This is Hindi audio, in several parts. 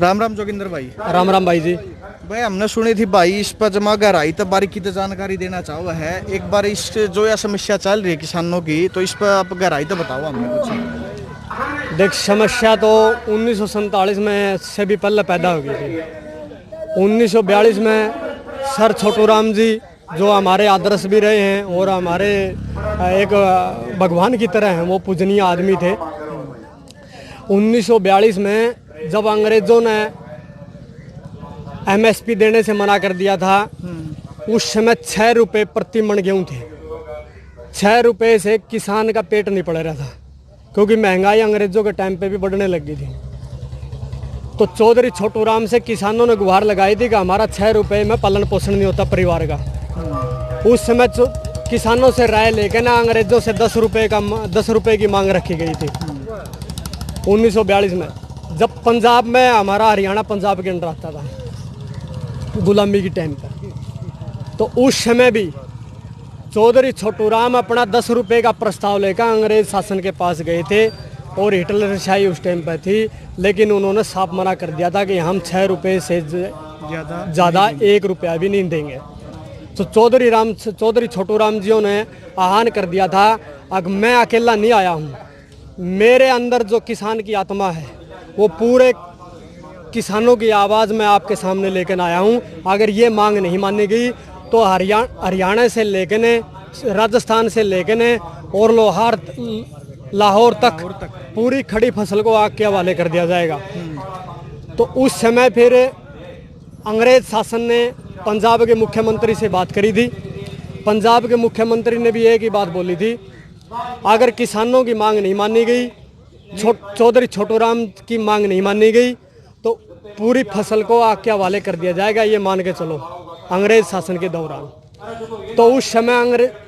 राम राम जोगिंदर भाई। राम राम भाई जी। भाई हमने सुनी थी भाई इस पर जमा गहराई तो बारीकी तो जानकारी देना चाहो है। एक बार इस जो यह समस्या चल रही है किसानों की, तो इस पर आप गहराई तो बताओ हमें कुछ। देख, समस्या तो 1947 में से भी पहले पैदा हो गई थी। 1942 में सर छोटू राम जी जो हमारे आदर्श भी रहे हैं और हमारे एक भगवान की तरह हैं, वो पूजनीय आदमी थे। 1942 में जब अंग्रेज़ों ने एमएसपी देने से मना कर दिया था, उस समय 6 रुपये प्रति मन गेहूँ थे। 6 रुपये से किसान का पेट नहीं पड़ रहा था, क्योंकि महंगाई अंग्रेज़ों के टाइम पे भी बढ़ने लग गई थी। तो चौधरी छोटू राम से किसानों ने गुहार लगाई थी कि हमारा 6 रुपये में पालन पोषण नहीं होता परिवार का। उस समय किसानों से राय लेकर ना अंग्रेज़ों से 10 रुपये की मांग रखी गई थी 1942 में, जब पंजाब में हमारा हरियाणा पंजाब के अंदर आता था गुलामी की टाइम पर। तो उस समय भी चौधरी छोटू राम अपना 10 रुपये का प्रस्ताव लेकर अंग्रेज शासन के पास गए थे और हिटलरशाही उस टाइम पर थी, लेकिन उन्होंने साफ मना कर दिया था कि हम 6 रुपये से ज़्यादा 1 रुपया भी नहीं देंगे। तो चौधरी छोटू राम जियों ने आह्वान कर दिया था, अब मैं अकेला नहीं आया हूँ, मेरे अंदर जो किसान की आत्मा है वो पूरे किसानों की आवाज़ मैं आपके सामने लेकर आया हूँ। अगर ये मांग नहीं मानी गई तो हरियाणा से लेकर राजस्थान से लेकर और लाहौर तक पूरी खड़ी फसल को आग के हवाले कर दिया जाएगा। तो उस समय फिर अंग्रेज शासन ने पंजाब के मुख्यमंत्री से बात करी थी। पंजाब के मुख्यमंत्री ने भी एक ही बात बोली थी, अगर किसानों की मांग नहीं मानी गई, चौधरी छोटू राम की मांग नहीं मानी गई, तो पूरी फसल को आग के हवाले कर दिया जाएगा, ये मान के चलो अंग्रेज शासन के दौरान। तो उस समय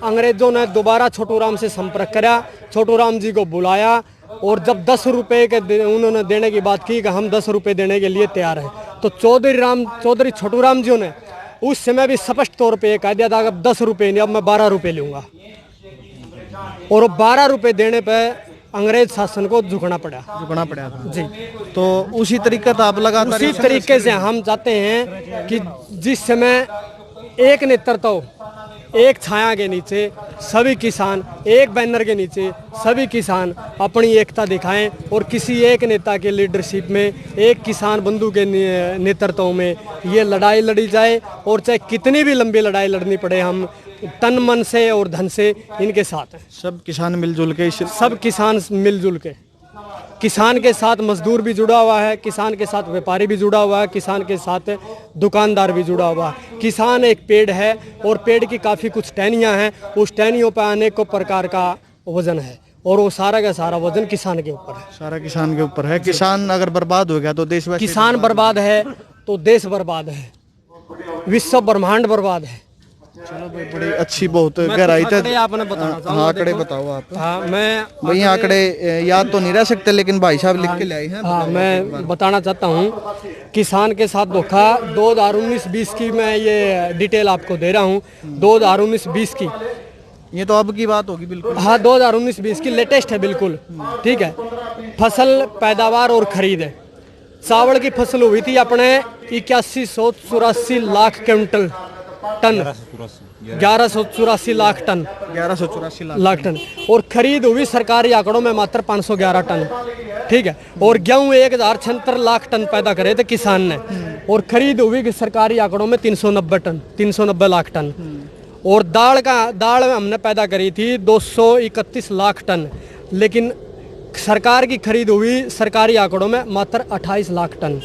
अंग्रेजों ने दोबारा छोटू राम से संपर्क करा, छोटू राम जी को बुलाया और जब 10 रुपये के उन्होंने देने की बात की कि हम 10 रुपये देने के लिए तैयार हैं, तो चौधरी छोटू राम जी ने उस समय भी स्पष्ट तौर पे कह दिया था कि अब 10 रुपये नहीं, अब मैं 12 रुपये लूँगा। और 12 रुपये देने पर अंग्रेज शासन को झुकना पड़ा था जी। तो उसी तरीके से आप लगातार उसी तरीके से हम चाहते हैं कि जिस समय एक नेतृत्व, एक छाया के नीचे सभी किसान, एक बैनर के नीचे सभी किसान अपनी एकता दिखाएं और किसी एक नेता के लीडरशिप में, एक किसान बंधु के नेतृत्व में ये लड़ाई लड़ी जाए, और चाहे कितनी भी लंबी लड़ाई लड़नी पड़े, हम तन मन से और धन से इनके साथ हैं। सब किसान मिलजुल के, सब किसान मिलजुल के, किसान के साथ मजदूर भी जुड़ा हुआ है, किसान के साथ व्यापारी भी जुड़ा हुआ है, किसान के साथ दुकानदार भी जुड़ा हुआ है। किसान एक पेड़ है और पेड़ की काफ़ी कुछ टहनियाँ हैं, उस टहनियों पर अनेकों प्रकार का वजन है और वो सारा का सारा वजन किसान के ऊपर है। सारा किसान के ऊपर है। किसान अगर बर्बाद हो गया तो देश, किसान बर्बाद है तो देश बर्बाद है, विश्व ब्रह्मांड बर्बाद है। चलो भाई, बड़ी अच्छी बहुत गहराई तक आपने बताना। हाँ, आंकड़े बताओ आप। हाँ, मैं भाई आंकड़े याद तो नहीं रह सकते, लेकिन भाई साहब लिख के ले आए हैं। हाँ, मैं बताना चाहता हूँ किसान के साथ धोखा 2019-20 की मैं ये डिटेल आपको दे रहा हूँ। 2019-20 की ये तो अब की बात होगी बिल्कुल। हाँ, 2019-20 की लेटेस्ट है बिल्कुल, ठीक है। फसल पैदावार और खरीद है। चावल की फसल हुई थी अपने 8184 lakh quintal ton, 1184 lakh ton, 1184 lakh ton, और खरीद हुई सरकारी आंकड़ों में मात्र 511 टन, ठीक है। और गेहूँ 1076 लाख टन पैदा करे थे किसान ने, और खरीद हुई सरकारी आंकड़ों में 390 लाख टन। और दाल हमने पैदा करी थी 231 लाख टन, लेकिन सरकार की खरीद हुई सरकारी आंकड़ों में मात्र 28 लाख टन।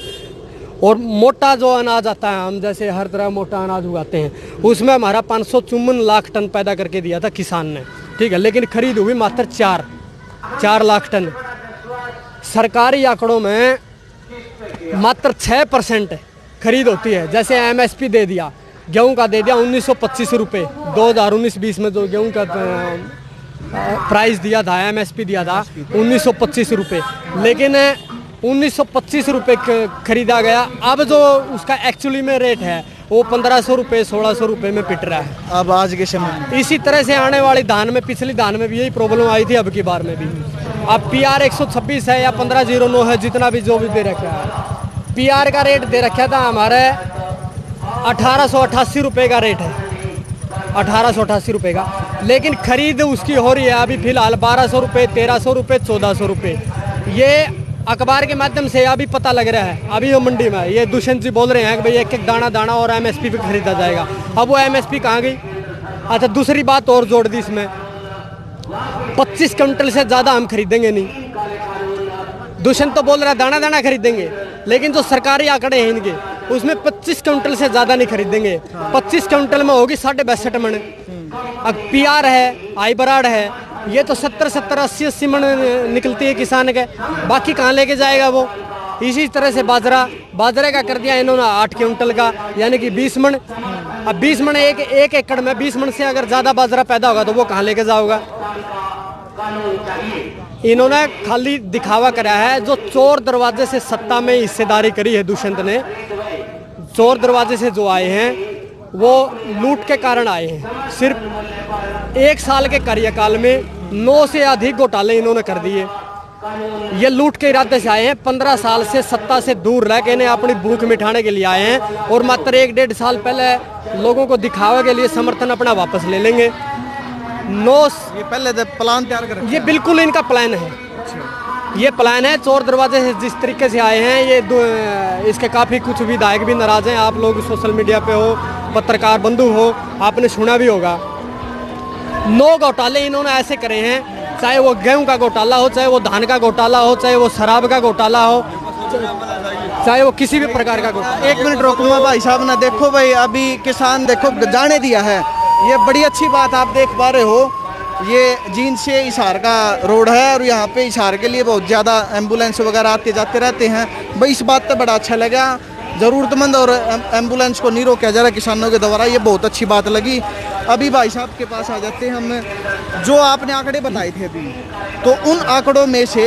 और मोटा जो अनाज आता है, हम जैसे हर तरह मोटा अनाज उगाते हैं, उसमें हमारा 554 लाख टन पैदा करके दिया था किसान ने, ठीक है, लेकिन खरीद हुई मात्र 4 लाख टन। सरकारी आंकड़ों में मात्र 6% खरीद होती है। जैसे एमएसपी दे दिया, गेहूं का दे दिया 1925 रुपये, 2019-20 में जो गेहूं का प्राइस दिया था, एमएसपी दिया था 1925 रुपये, लेकिन 1925 रुपये खरीदा गया। अब जो उसका एक्चुअली में रेट है वो 1500 रुपये 1600 रुपये में पिट रहा है अब आज के समय में। इसी तरह से आने वाली धान में, पिछली धान में भी यही प्रॉब्लम आई थी, अब की बार में भी। अब PR 126 है या 1509 है, जितना भी जो भी दे रखा है, पीआर का रेट दे रखा था हमारे 1888 रुपये का रेट है, 1888 रुपये का, लेकिन खरीद उसकी हो रही है अभी फिलहाल 1200 रुपये, 1300 रुपये, 1400 रुपये। ये अखबार के माध्यम से अभी पता लग रहा है, अभी वो मंडी में ये दुष्यंत जी बोल रहे हैं कि भाई एक एक दाना दाना और एमएसपी पे खरीदा जाएगा। अब वो एमएसपी कहाँ गई? अच्छा, दूसरी बात और जोड़ दी इसमें, 25 क्विंटल से ज़्यादा हम खरीदेंगे नहीं। दुष्यंत तो बोल रहा है दाना दाना खरीदेंगे, लेकिन जो सरकारी आंकड़े हैं इनके उसमें 25 क्विंटल से ज़्यादा नहीं खरीदेंगे। 25 क्विंटल में होगी 62.5 मन। अब पीआर है, आई बराड़ है, ये तो 70-70, 80-80 मन निकलती है किसान के, बाकी कहाँ लेके जाएगा वो? इसी तरह से बाजरे का कर दिया इन्होंने 8 क्विंटल का, यानी कि 20 मन। अब 20 मन एक एकड़ में 20 मन से अगर ज़्यादा बाजरा पैदा होगा तो वो कहाँ लेके जाओगा? इन्होंने खाली दिखावा करा है। जो चोर दरवाजे से सत्ता में हिस्सेदारी करी है दुष्यंत ने, चोर दरवाजे से जो आए हैं वो लूट के कारण आए हैं। सिर्फ 1 साल के कार्यकाल में 9 से अधिक घोटाले इन्होंने कर दिए। ये लूट के इरादे से आए हैं। 15 साल से सत्ता से दूर रह के इन्हें अपनी भूख मिटाने के लिए आए हैं, और मात्र 1-1.5 साल पहले लोगों को दिखावे के लिए समर्थन अपना वापस ले लेंगे। ये पहले प्लान तैयार कर, ये बिल्कुल इनका प्लान है। ये प्लान है। चोर दरवाजे से जिस तरीके से आए हैं ये इसके काफ़ी कुछ विधायक भी नाराज़ हैं। आप लोग सोशल मीडिया पे हो, पत्रकार बंधु हो, आपने सुना भी होगा। 9 घोटाले इन्होंने ऐसे करे हैं, चाहे वो गेहूं का घोटाला हो, चाहे वो धान का घोटाला हो, चाहे वो शराब का घोटाला हो, चाहे वो किसी भी प्रकार का घोटाला। 1 मिनट रोकूंगा भाई साहब ना। देखो भाई, अभी किसान देखो जाने दिया है, ये बड़ी अच्छी बात आप देख पा रहे हो। ये जींद से हिसार का रोड है और यहाँ पे हिसार के लिए बहुत ज़्यादा एम्बुलेंस वगैरह आते जाते रहते हैं। भाई इस बात पे बड़ा अच्छा लगा, ज़रूरतमंद और एम्बुलेंस को नहीं रोका जा रहा किसानों के द्वारा, ये बहुत अच्छी बात लगी। अभी भाई साहब के पास आ जाते हैं हम। जो आपने आंकड़े बताए थे अभी, तो उन आंकड़ों में से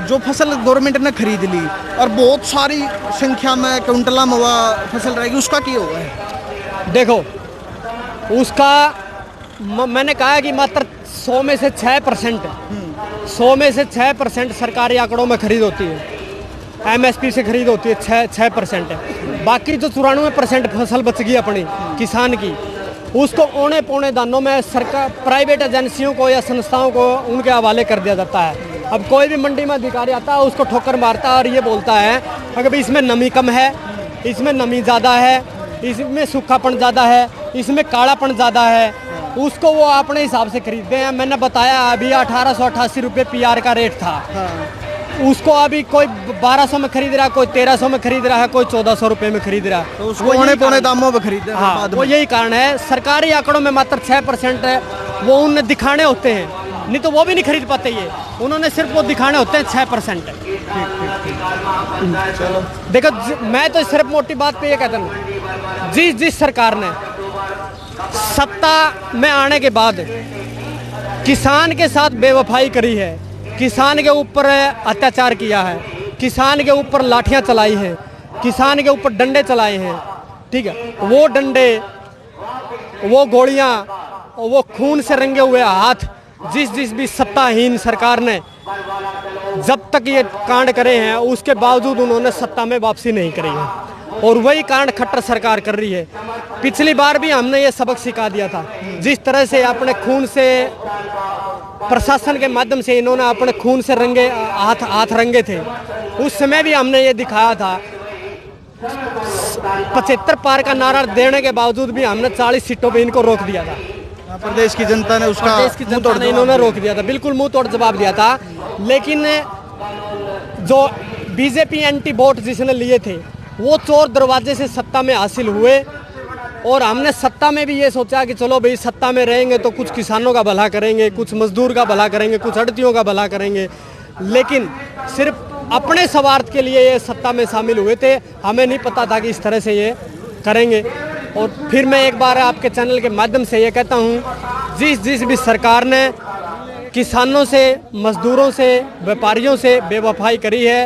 जो फसल गवर्नमेंट ने खरीद ली और बहुत सारी संख्या में क्विंटल में हुआ फसल रहेगी, उसका क्या होगा? देखो, उसका मैंने कहा कि मात्र 100 में से 6%, 100 में से 6% सरकारी आंकड़ों में खरीद होती है, एमएसपी से खरीद होती है 6%। बाकी जो 94% फसल बच गई अपनी किसान की, उसको औने पौने दानों में सरकार प्राइवेट एजेंसियों को या संस्थाओं को उनके हवाले कर दिया जाता है। अब कोई भी मंडी में अधिकारी आता है, उसको ठोकर मारता है और ये बोलता है अगर भाई इसमें नमी कम है, इसमें नमी ज़्यादा है, इसमें सूखापन ज़्यादा है, इसमें कालापन ज़्यादा है, उसको वो अपने हिसाब से खरीदते हैं। मैंने बताया अभी 1888 रुपये पीआर का रेट था। उसको अभी कोई 1200 में खरीद रहा है, कोई 1300 में खरीद रहा है, कोई 1400 रुपये में खरीद रहा है, तो उसको औने पौने दामों में खरीद रहा है। हाँ, वो यही कारण है। सरकारी आंकड़ों में मात्र 6% है, वो उन्हें दिखाने होते हैं, नहीं तो वो भी नहीं खरीद पाते। ये उन्होंने सिर्फ वो दिखाने होते हैं 6%। देखो, मैं तो सिर्फ मोटी बात पे ये कहता हूँ, जिस सरकार ने सत्ता में आने के बाद किसान के साथ बेवफाई करी है, किसान के ऊपर अत्याचार किया है, किसान के ऊपर लाठियां चलाई हैं, किसान के ऊपर डंडे चलाए हैं, ठीक है, वो डंडे, वो गोलियां, वो खून से रंगे हुए हाथ जिस भी सत्ताहीन सरकार ने जब तक ये कांड करे हैं, उसके बावजूद उन्होंने सत्ता में वापसी नहीं करी है, और वही कांड खट्टर सरकार कर रही है। पिछली बार भी हमने ये सबक सिखा दिया था। जिस तरह से अपने खून से प्रशासन के माध्यम से इन्होंने अपने खून से रंगे हाथ रंगे थे, उस समय भी हमने ये दिखाया था। 75 पार का नारा देने के बावजूद भी हमने 40 सीटों पे इनको रोक दिया था। प्रदेश की जनता ने उसका इन्होंने रोक दिया था, बिल्कुल मुंह तोड़ जवाब दिया था। लेकिन जो बीजेपी एंटी वोट जिसने लिए थे, वो चोर दरवाजे से सत्ता में हासिल हुए, और हमने सत्ता में भी ये सोचा कि चलो भाई सत्ता में रहेंगे तो कुछ किसानों का भला करेंगे, कुछ मजदूर का भला करेंगे, कुछ आढ़तियों का भला करेंगे। लेकिन सिर्फ अपने स्वार्थ के लिए ये सत्ता में शामिल हुए थे, हमें नहीं पता था कि इस तरह से ये करेंगे। और फिर मैं एक बार आपके चैनल के माध्यम से ये कहता हूँ, जिस भी सरकार ने किसानों से, मजदूरों से, व्यापारियों से बेवफाई करी है,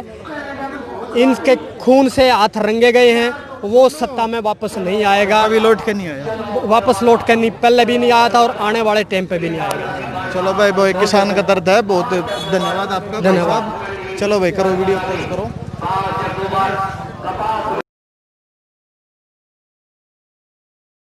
इनके खून से हाथ रंगे गए हैं, वो सत्ता में वापस नहीं आएगा। अभी लौट के नहीं आया, वापस लौट के नहीं, पहले भी नहीं आया था और आने वाले टाइम पे भी नहीं आएगा। चलो भाई, वो एक किसान का दर्द है। बहुत धन्यवाद आपका। धन्यवाद। चलो भाई, करो वीडियो, पोस्ट करो।